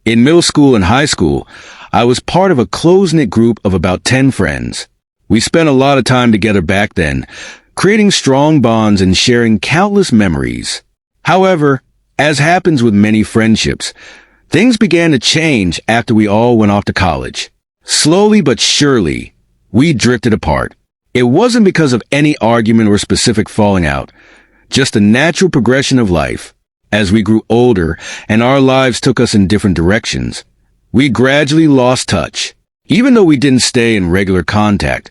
In middle school and high school, I was part of a close-knit group of about 10 friends. We spent a lot of time together back then, creating strong bonds and sharing countless memories. However, as happens with many friendships, things began to change after we all went off to college. Slowly but surely, we drifted apart. It wasn't because of any argument or specific falling out, just a natural progression of life. As we grew older and our lives took us in different directions, we gradually lost touch. Even though we didn't stay in regular contact,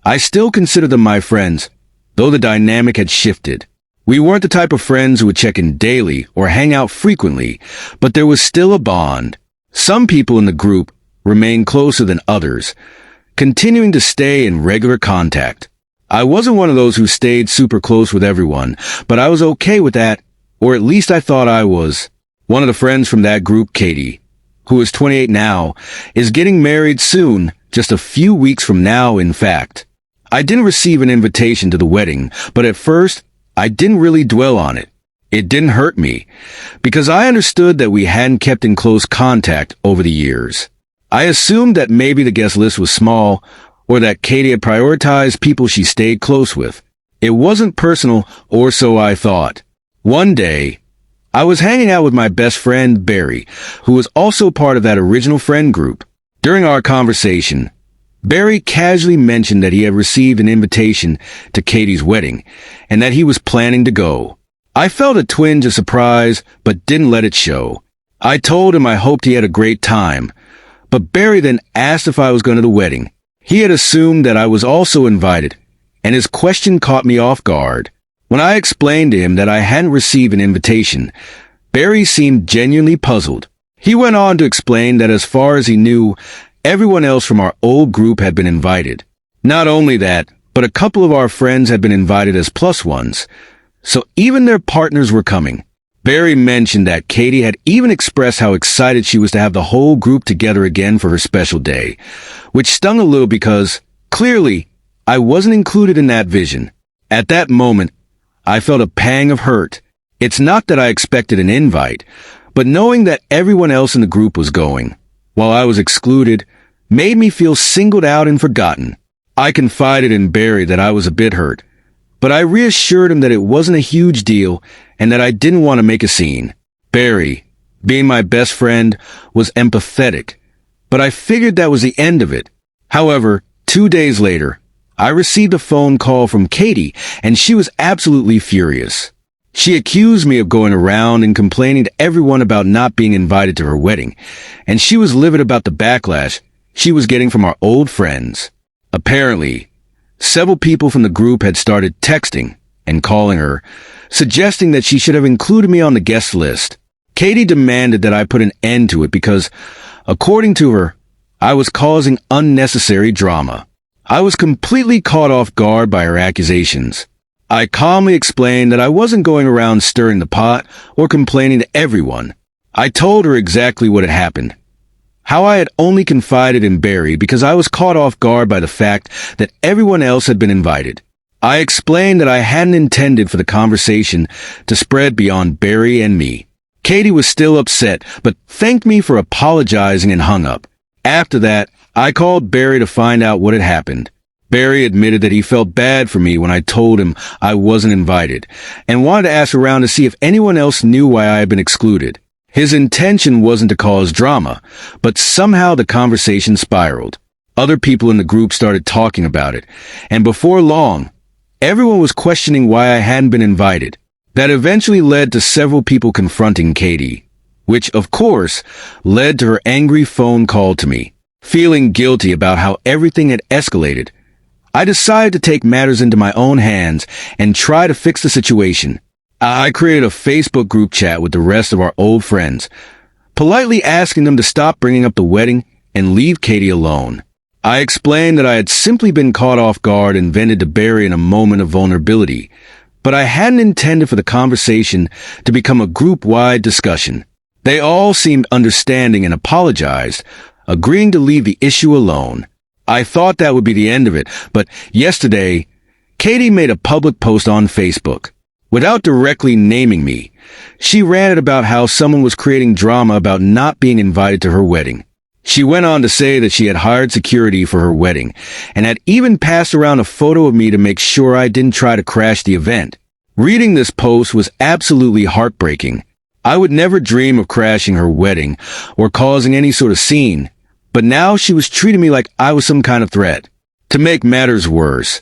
I still consider them my friends, though the dynamic had shifted. We weren't the type of friends who would check in daily or hang out frequently, but there was still a bond. Some people in the group remained closer than others, continuing to stay in regular contact. I wasn't one of those who stayed super close with everyone, but I was okay with that, or at least I thought I was. One of the friends from that group, Katie, who is 28 now, is getting married soon, just a few weeks from now, in fact. I didn't receive an invitation to the wedding, but at first, I didn't really dwell on it. It didn't hurt me, because I understood that we hadn't kept in close contact over the years. I assumed that maybe the guest list was small, or that Katie had prioritized people she stayed close with. It wasn't personal, or so I thought. One day, I was hanging out with my best friend, Barry, who was also part of that original friend group. During our conversation, Barry casually mentioned that he had received an invitation to Katie's wedding, and that he was planning to go. I felt a twinge of surprise, but didn't let it show. I told him I hoped he had a great time, but Barry then asked if I was going to the wedding. He had assumed that I was also invited, and his question caught me off guard. When I explained to him that I hadn't received an invitation, Barry seemed genuinely puzzled. He went on to explain that as far as he knew, everyone else from our old group had been invited. Not only that, but a couple of our friends had been invited as plus ones, so even their partners were coming. Barry mentioned that Katie had even expressed how excited she was to have the whole group together again for her special day, which stung a little because, clearly, I wasn't included in that vision. At that moment, I felt a pang of hurt. It's not that I expected an invite, but knowing that everyone else in the group was going, while I was excluded, made me feel singled out and forgotten. I confided in Barry that I was a bit hurt, but I reassured him that it wasn't a huge deal and that I didn't want to make a scene. Barry, being my best friend, was empathetic, but I figured that was the end of it. However, 2 days later, I received a phone call from Katie, and she was absolutely furious. She accused me of going around and complaining to everyone about not being invited to her wedding, and she was livid about the backlash she was getting from our old friends. Apparently, several people from the group had started texting and calling her, suggesting that she should have included me on the guest list. Katie demanded that I put an end to it because, according to her, I was causing unnecessary drama. I was completely caught off guard by her accusations. I calmly explained that I wasn't going around stirring the pot or complaining to everyone. I told her exactly what had happened. How I had only confided in Barry because I was caught off guard by the fact that everyone else had been invited. I explained that I hadn't intended for the conversation to spread beyond Barry and me. Katie was still upset, but thanked me for apologizing and hung up. After that, I called Barry to find out what had happened. Barry admitted that he felt bad for me when I told him I wasn't invited, and wanted to ask around to see if anyone else knew why I had been excluded. His intention wasn't to cause drama, but somehow the conversation spiraled. Other people in the group started talking about it, and before long, everyone was questioning why I hadn't been invited. That eventually led to several people confronting Katie, which, of course, led to her angry phone call to me. Feeling guilty about how everything had escalated, I decided to take matters into my own hands and try to fix the situation. I created a Facebook group chat with the rest of our old friends, politely asking them to stop bringing up the wedding and leave Katie alone. I explained that I had simply been caught off guard and vented to Barry in a moment of vulnerability, but I hadn't intended for the conversation to become a group-wide discussion. They all seemed understanding and apologized, agreeing to leave the issue alone. I thought that would be the end of it, but yesterday, Katie made a public post on Facebook. Without directly naming me, she ranted about how someone was creating drama about not being invited to her wedding. She went on to say that she had hired security for her wedding and had even passed around a photo of me to make sure I didn't try to crash the event. Reading this post was absolutely heartbreaking. I would never dream of crashing her wedding or causing any sort of scene, but now she was treating me like I was some kind of threat. To make matters worse,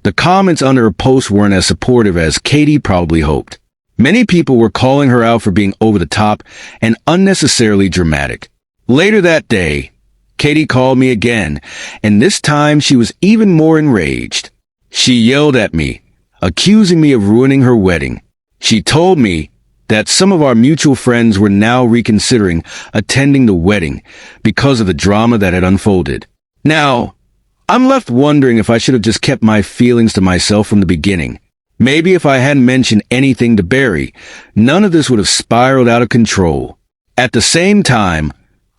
the comments under her post weren't as supportive as Katie probably hoped. Many people were calling her out for being over the top and unnecessarily dramatic. Later that day, Katie called me again, and this time she was even more enraged. She yelled at me, accusing me of ruining her wedding. She told me that some of our mutual friends were now reconsidering attending the wedding because of the drama that had unfolded. Now, I'm left wondering if I should have just kept my feelings to myself from the beginning. Maybe if I hadn't mentioned anything to Barry, none of this would have spiraled out of control. At the same time,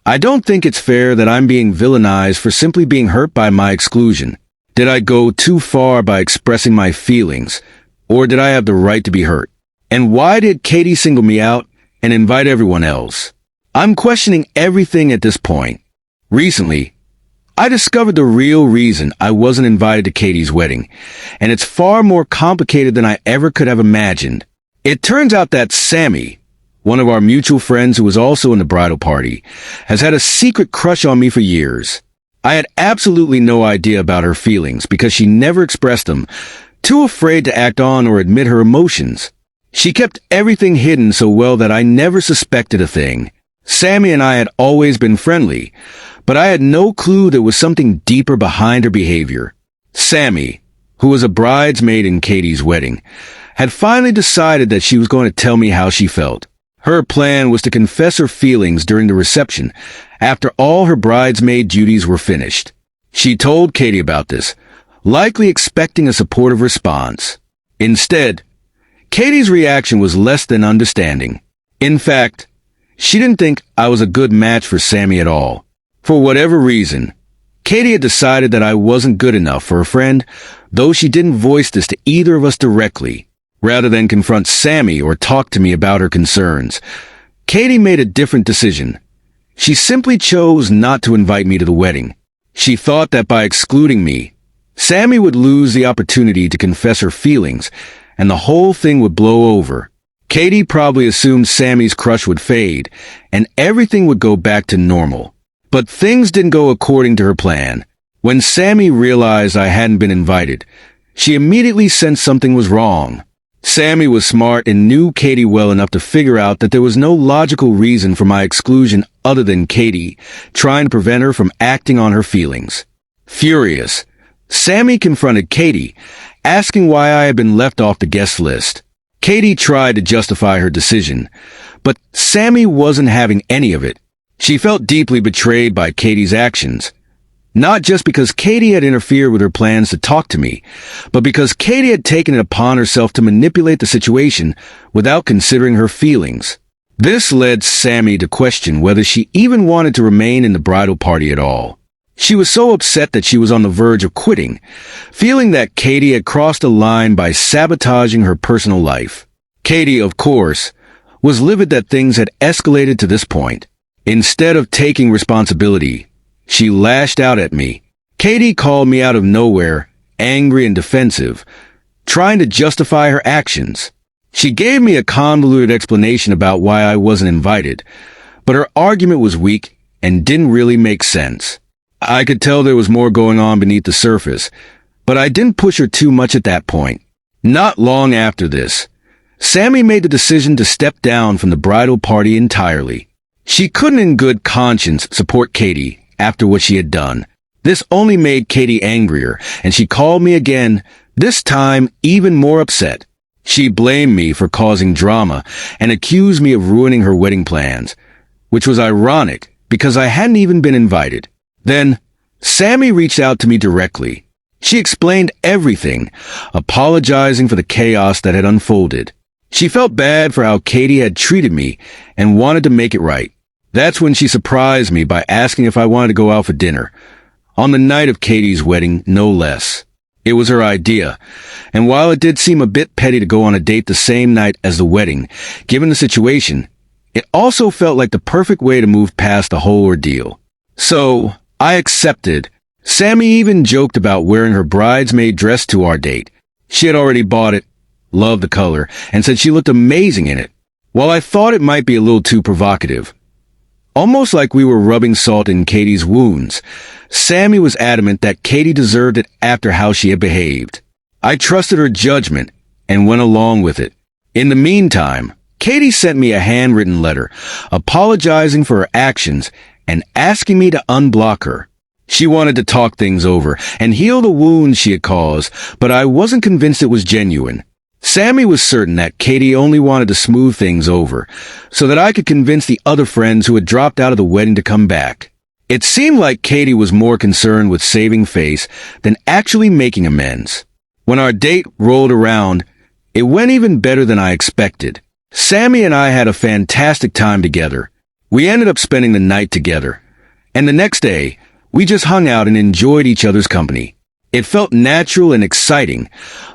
I don't think it's fair that I'm being villainized for simply being hurt by my exclusion. Did I go too far by expressing my feelings, or did I have the right to be hurt? And why did Katie single me out and invite everyone else? I'm questioning everything at this point. Recently, I discovered the real reason I wasn't invited to Katie's wedding, and it's far more complicated than I ever could have imagined. It turns out that Sammy, one of our mutual friends who was also in the bridal party, has had a secret crush on me for years. I had absolutely no idea about her feelings because she never expressed them, too afraid to act on or admit her emotions. She kept everything hidden so well that I never suspected a thing. Sammy and I had always been friendly, but I had no clue there was something deeper behind her behavior. Sammy, who was a bridesmaid in Katie's wedding, had finally decided that she was going to tell me how she felt. Her plan was to confess her feelings during the reception after all her bridesmaid duties were finished. She told Katie about this, likely expecting a supportive response. Instead, Katie's reaction was less than understanding. In fact, she didn't think I was a good match for Sammy at all. For whatever reason, Katie had decided that I wasn't good enough for a friend, though she didn't voice this to either of us directly. Rather than confront Sammy or talk to me about her concerns, Katie made a different decision. She simply chose not to invite me to the wedding. She thought that by excluding me, Sammy would lose the opportunity to confess her feelings, and the whole thing would blow over. Katie probably assumed Sammy's crush would fade, and everything would go back to normal. But things didn't go according to her plan. When Sammy realized I hadn't been invited, she immediately sensed something was wrong. Sammy was smart and knew Katie well enough to figure out that there was no logical reason for my exclusion other than Katie trying to prevent her from acting on her feelings. Furious, Sammy confronted Katie, asking why I had been left off the guest list. Katie tried to justify her decision, but Sammy wasn't having any of it. She felt deeply betrayed by Katie's actions. Not just because Katie had interfered with her plans to talk to me, but because Katie had taken it upon herself to manipulate the situation without considering her feelings. This led Sammy to question whether she even wanted to remain in the bridal party at all. She was so upset that she was on the verge of quitting, feeling that Katie had crossed a line by sabotaging her personal life. Katie, of course, was livid that things had escalated to this point. Instead of taking responsibility, she lashed out at me. Katie called me out of nowhere, angry and defensive, trying to justify her actions. She gave me a convoluted explanation about why I wasn't invited, but her argument was weak and didn't really make sense. I could tell there was more going on beneath the surface, but I didn't push her too much at that point. Not long after this, Sammy made the decision to step down from the bridal party entirely. She couldn't in good conscience support Katie after what she had done. This only made Katie angrier, and she called me again, this time even more upset. She blamed me for causing drama and accused me of ruining her wedding plans, which was ironic because I hadn't even been invited. Then, Sammy reached out to me directly. She explained everything, apologizing for the chaos that had unfolded. She felt bad for how Katie had treated me and wanted to make it right. That's when she surprised me by asking if I wanted to go out for dinner, on the night of Katie's wedding, no less. It was her idea, and while it did seem a bit petty to go on a date the same night as the wedding, given the situation, it also felt like the perfect way to move past the whole ordeal. So, I accepted. Sammy even joked about wearing her bridesmaid dress to our date. She had already bought it, loved the color, and said she looked amazing in it. While I thought it might be a little too provocative, almost like we were rubbing salt in Katie's wounds, Sammy was adamant that Katie deserved it after how she had behaved. I trusted her judgment and went along with it. In the meantime, Katie sent me a handwritten letter, apologizing for her actions and asking me to unblock her. She wanted to talk things over and heal the wounds she had caused, but I wasn't convinced it was genuine. Sammy was certain that Katie only wanted to smooth things over, so that I could convince the other friends who had dropped out of the wedding to come back. It seemed like Katie was more concerned with saving face than actually making amends. When our date rolled around, it went even better than I expected. Sammy and I had a fantastic time together. We ended up spending the night together, and the next day, we just hung out and enjoyed each other's company. It felt natural and exciting,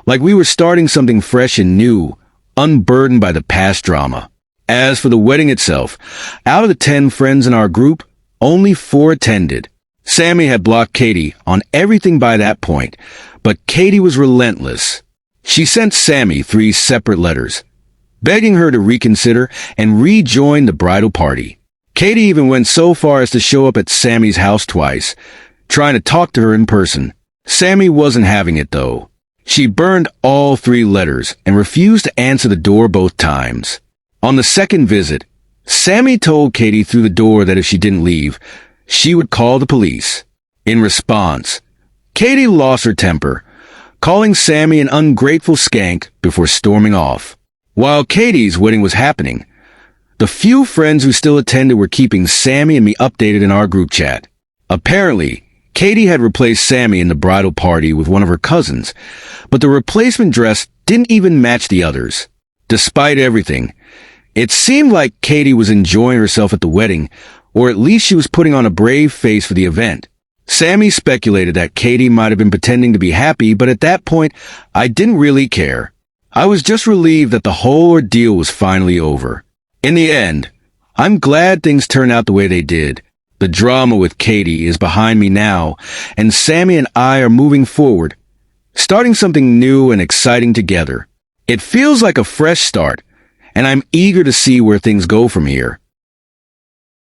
like we were starting something fresh and new, unburdened by the past drama. As for the wedding itself, out of the 10 friends in our group, only 4 attended. Sammy had blocked Katie on everything by that point, but Katie was relentless. She sent Sammy 3 separate letters, begging her to reconsider and rejoin the bridal party. Katie even went so far as to show up at Sammy's house twice, trying to talk to her in person. Sammy wasn't having it, though. She burned all 3 letters and refused to answer the door both times. On the second visit, Sammy told Katie through the door that if she didn't leave, she would call the police. In response, Katie lost her temper, calling Sammy an ungrateful skank before storming off. While Katie's wedding was happening, the few friends who still attended were keeping Sammy and me updated in our group chat. Apparently, Katie had replaced Sammy in the bridal party with one of her cousins, but the replacement dress didn't even match the others. Despite everything, it seemed like Katie was enjoying herself at the wedding, or at least she was putting on a brave face for the event. Sammy speculated that Katie might have been pretending to be happy, but at that point, I didn't really care. I was just relieved that the whole ordeal was finally over. In the end, I'm glad things turned out the way they did. The drama with Katie is behind me now, and Sammy and I are moving forward, starting something new and exciting together. It feels like a fresh start, and I'm eager to see where things go from here.